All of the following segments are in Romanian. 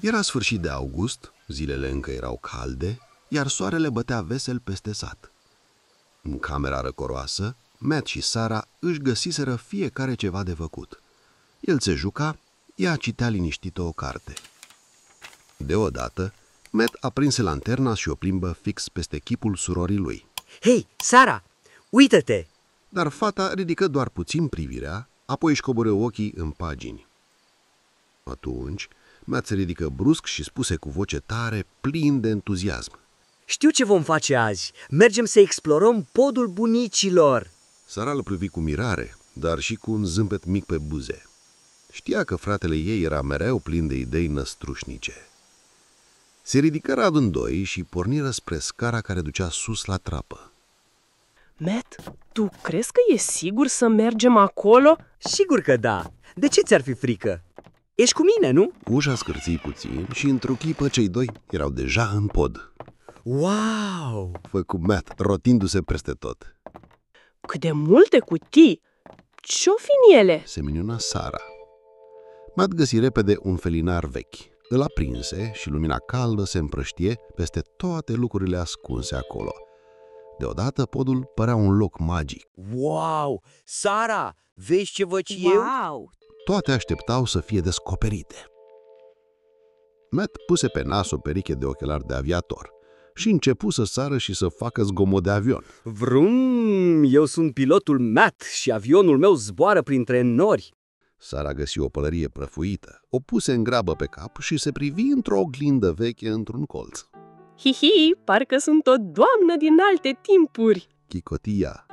Era sfârșit de august, zilele încă erau calde, iar soarele bătea vesel peste sat. În camera răcoroasă, Matt și Sarah își găsiseră fiecare ceva de făcut. El se juca, ea citea liniștită o carte. Deodată, Matt aprinse lanterna și o plimbă fix peste chipul surorii lui. Hei, Sarah, uită-te! Dar fata ridică doar puțin privirea, apoi își coboră ochii în pagini. Atunci, Matt se ridică brusc și spuse cu voce tare, plin de entuziasm. Știu ce vom face azi. Mergem să explorăm podul bunicilor. Sarah îl privi cu mirare, dar și cu un zâmbet mic pe buze. Știa că fratele ei era mereu plin de idei năstrușnice. Se ridicară amândoi și porniră spre scara care ducea sus la trapă. Matt, tu crezi că e sigur să mergem acolo? Sigur că da. De ce ți-ar fi frică? Ești cu mine, nu? Ușa scârții puțin și într-o clipă cei doi erau deja în pod. Wow! Făcu Matt, rotindu-se peste tot. Cât de multe cutii! Ce-o fi în ele? Se minuna Sarah. Matt găsi repede un felinar vechi. Îl aprinse și lumina caldă se împrăștie peste toate lucrurile ascunse acolo. Deodată podul părea un loc magic. Wow! Sarah, vezi ce văd eu? Wow! Toate așteptau să fie descoperite. Matt puse pe nas o pereche de ochelari de aviator și începu să sară și să facă zgomot de avion. Vrum! Eu sunt pilotul Matt și avionul meu zboară printre nori. Sarah găsi o pălărie prăfuită, o puse în grabă pe cap și se privi într-o oglindă veche într-un colț. Hihi, parcă sunt o doamnă din alte timpuri. Chicotia.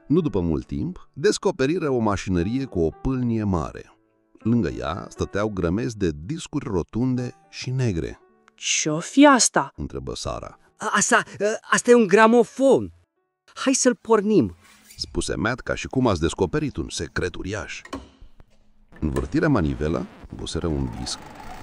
Nu după mult timp, descoperiră o mașinărie cu o pâlnie mare. Lângă ea stăteau grămezi de discuri rotunde și negre. Ce-o fi asta? Întrebă Sarah. Asta e un gramofon. Hai să-l pornim. Spuse Matt ca și cum ați descoperit un secret uriaș. Învârtiră manivela, buseră un disc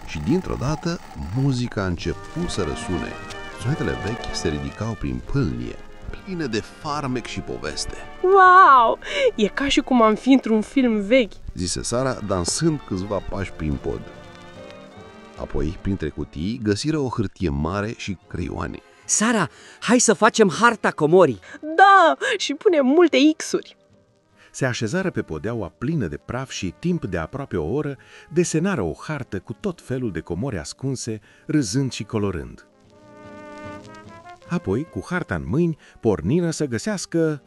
și dintr-o dată muzica a început să răsune. Sunetele vechi se ridicau prin pâlnie, pline de farmec și poveste. Wow! E ca și cum am fi într-un film vechi. Zise Sarah, dansând câțiva pași prin pod. Apoi, printre cutii, găsiră o hârtie mare și creioane. Sarah, hai să facem harta comorii. Da, și punem multe X-uri. Se așezară pe podeaua plină de praf și, timp de aproape o oră, desenară o hartă cu tot felul de comori ascunse, râzând și colorând. Apoi, cu harta în mâini, porniră să găsească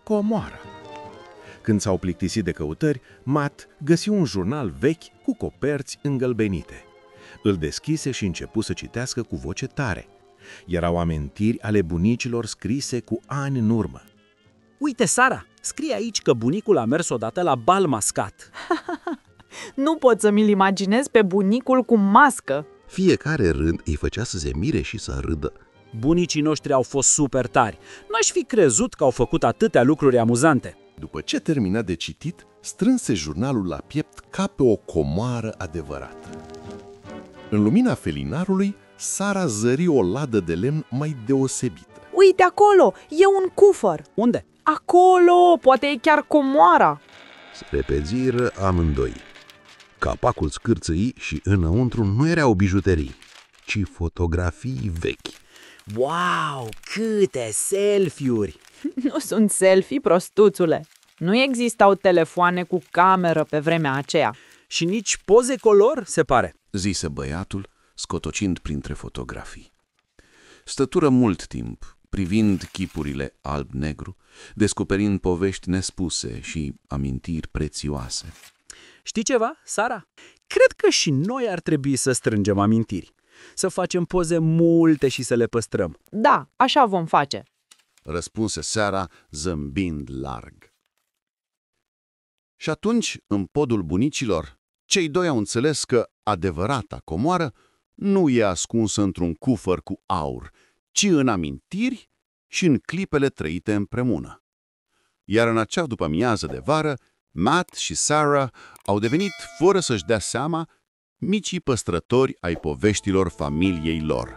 comoara. Când s-au plictisit de căutări, Matt găsi un jurnal vechi cu coperți îngălbenite. Îl deschise și începu să citească cu voce tare. Erau amintiri ale bunicilor scrise cu ani în urmă. Uite, Sarah, scrie aici că bunicul a mers odată la bal mascat. Nu pot să mi-l imaginez pe bunicul cu mască. Fiecare rând îi făcea să se mire și să râdă. Bunicii noștri au fost super tari. N-aș fi crezut că au făcut atâtea lucruri amuzante. După ce termina de citit, strânse jurnalul la piept ca pe o comoară adevărată. În lumina felinarului, Sarah zări o ladă de lemn mai deosebită. Uite acolo, e un cufăr. Unde? Acolo, poate e chiar comoara. Se repeziră amândoi. Capacul scârțâi și înăuntru nu erau bijuterii, ci fotografii vechi. Wow, câte selfie-uri! Nu sunt selfie, prostuțule. Nu existau telefoane cu cameră pe vremea aceea. Și nici poze color, se pare. Zise băiatul, scotocind printre fotografii. Stătură mult timp, privind chipurile alb-negru, descoperind povești nespuse și amintiri prețioase. Știi ceva, Sarah? Cred că și noi ar trebui să strângem amintiri. Să facem poze multe și să le păstrăm. Da, așa vom face. Răspunse Sarah, zâmbind larg. Și atunci, în podul bunicilor, cei doi au înțeles că adevărata comoară nu e ascunsă într-un cufăr cu aur, ci în amintiri și în clipele trăite împreună. Iar în acea după-amiază de vară, Matt și Sarah au devenit, fără să-și dea seama, micii păstrători ai poveștilor familiei lor.